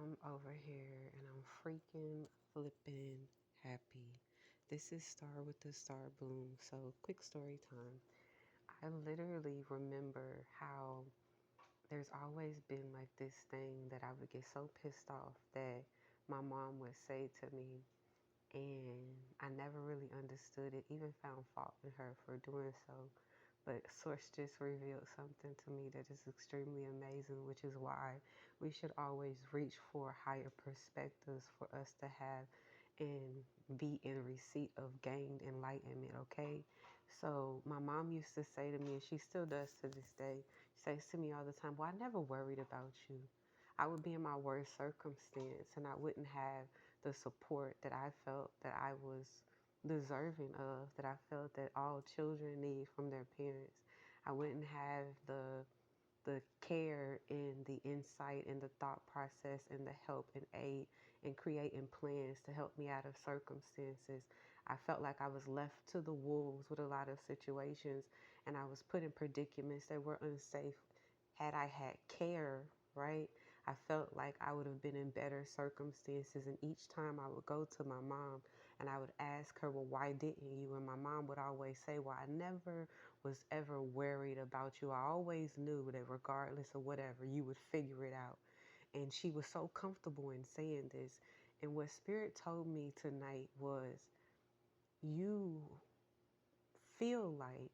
I'm over here and I'm freaking flipping happy. This is Star with the Star Bloom. So, quick story time. I literally remember how there's always been like this thing that I would get so pissed off that my mom would say to me, and I never really understood it, even found fault in her for doing so. But Source just revealed something to me that is extremely amazing, which is why we should always reach for higher perspectives for us to have and be in receipt of gained enlightenment, okay? So my mom used to say to me, and she still does to this day, she says to me all the time, well, I never worried about you. I would be in my worst circumstance and I wouldn't have the support that I felt that I was deserving of, that I felt that all children need from their parents. I wouldn't have the care and the insight and the thought process and the help and aid and creating plans to help me out of circumstances. I felt like I was left to the wolves with a lot of situations and I was put in predicaments that were unsafe. Had I had care, right? I felt like I would have been in better circumstances. And each time I would go to my mom and I would ask her, well, why didn't you? And my mom would always say, well, I never was ever worried about you. I always knew that regardless of whatever, you would figure it out. And she was so comfortable in saying this. And what Spirit told me tonight was, you feel like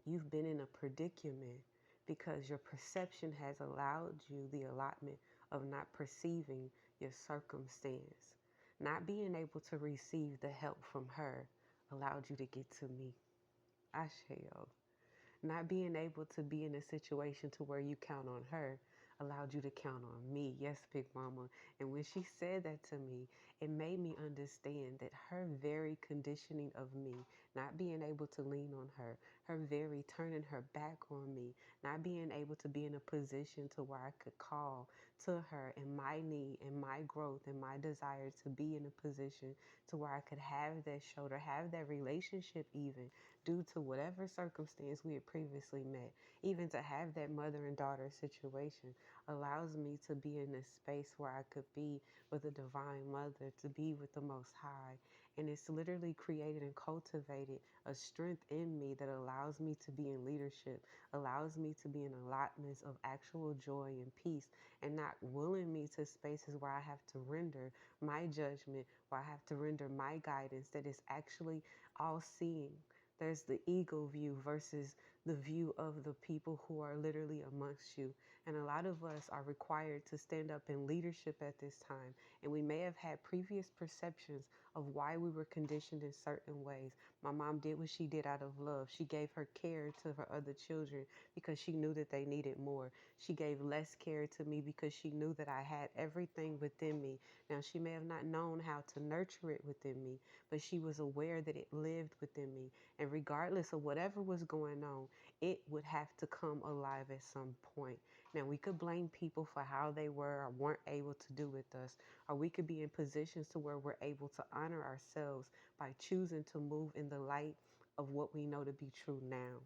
you've been in a predicament because your perception has allowed you the allotment of not perceiving your circumstance. Not being able to receive the help from her allowed you to get to me. Asheo. Not being able to be in a situation to where you count on her allowed you to count on me. Yes, Big Mama. And when she said that to me, it made me understand that her very conditioning of me, not being able to lean on her very turning her back on me, not being able to be in a position to where I could call to her in my need and my growth and my desire to be in a position to where I could have that shoulder, have that relationship even due to whatever circumstance we had previously met, even to have that mother and daughter situation allows me to be in a space where I could be with a divine mother, to be with the Most High. And it's literally created and cultivated a strength in me that allows me to be in leadership, allows me to be in allotments of actual joy and peace, and not willing me to spaces where I have to render my judgment, where I have to render my guidance that is actually all seeing. There's the ego view versus the view of the people who are literally amongst you. And a lot of us are required to stand up in leadership at this time. And we may have had previous perceptions of why we were conditioned in certain ways. My mom did what she did out of love. She gave her care to her other children because she knew that they needed more. She gave less care to me because she knew that I had everything within me. Now, she may have not known how to nurture it within me, but she was aware that it lived within me. And regardless of whatever was going on, it would have to come alive at some point. Now, we could blame people for how they were or weren't able to do with us, or we could be in positions to where we're able to honor ourselves by choosing to move in the light of what we know to be true now.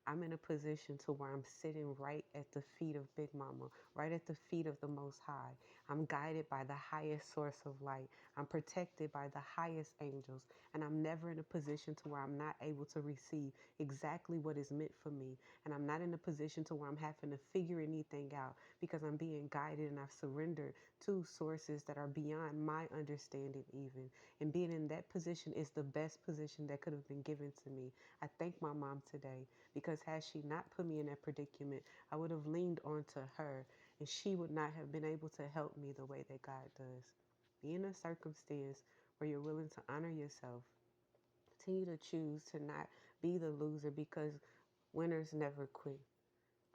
I'm in a position to where I'm sitting right at the feet of Big Mama, right at the feet of the Most High. I'm guided by the highest source of light. I'm protected by the highest angels, and I'm never in a position to where I'm not able to receive exactly what is meant for me. And I'm not in a position to where I'm having to figure anything out because I'm being guided and I've surrendered to sources that are beyond my understanding even. And being in that position is the best position that could have been given to me. I thank my mom today because had she not put me in that predicament, I would have leaned onto her and she would not have been able to help me the way that God does. Be in a circumstance where you're willing to honor yourself. Continue to choose to not be the loser because winners never quit.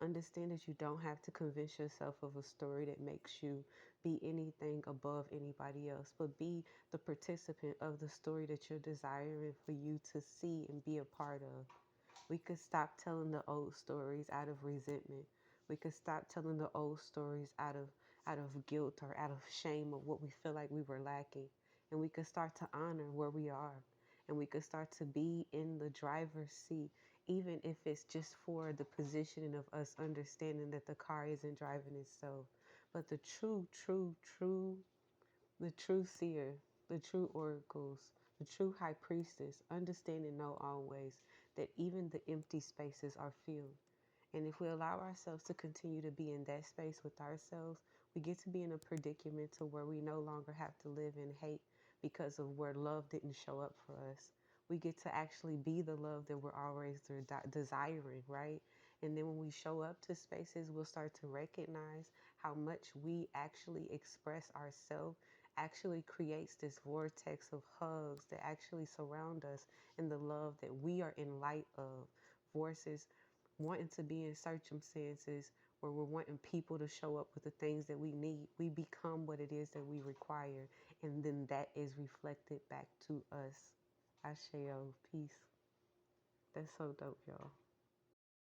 Understand that you don't have to convince yourself of a story that makes you be anything above anybody else, but be the participant of the story that you're desiring for you to see and be a part of. We could stop telling the old stories out of resentment. We could stop telling the old stories out of guilt or out of shame of what we feel like we were lacking. And we could start to honor where we are. And we could start to be in the driver's seat, even if it's just for the positioning of us understanding that the car isn't driving itself. But the the true seer, the true oracles, the true high priestess understand and know always that even the empty spaces are filled. And if we allow ourselves to continue to be in that space with ourselves, we get to be in a predicament to where we no longer have to live in hate because of where love didn't show up for us. We get to actually be the love that we're always desiring, right? And then when we show up to spaces, we'll start to recognize how much we actually express ourselves actually creates this vortex of hugs that actually surround us in the love that we are in light of versus wanting to be in circumstances where we're wanting people to show up with the things that we need. We become what it is that we require, and then that is reflected back to us. Asheo, peace. That's so dope, y'all.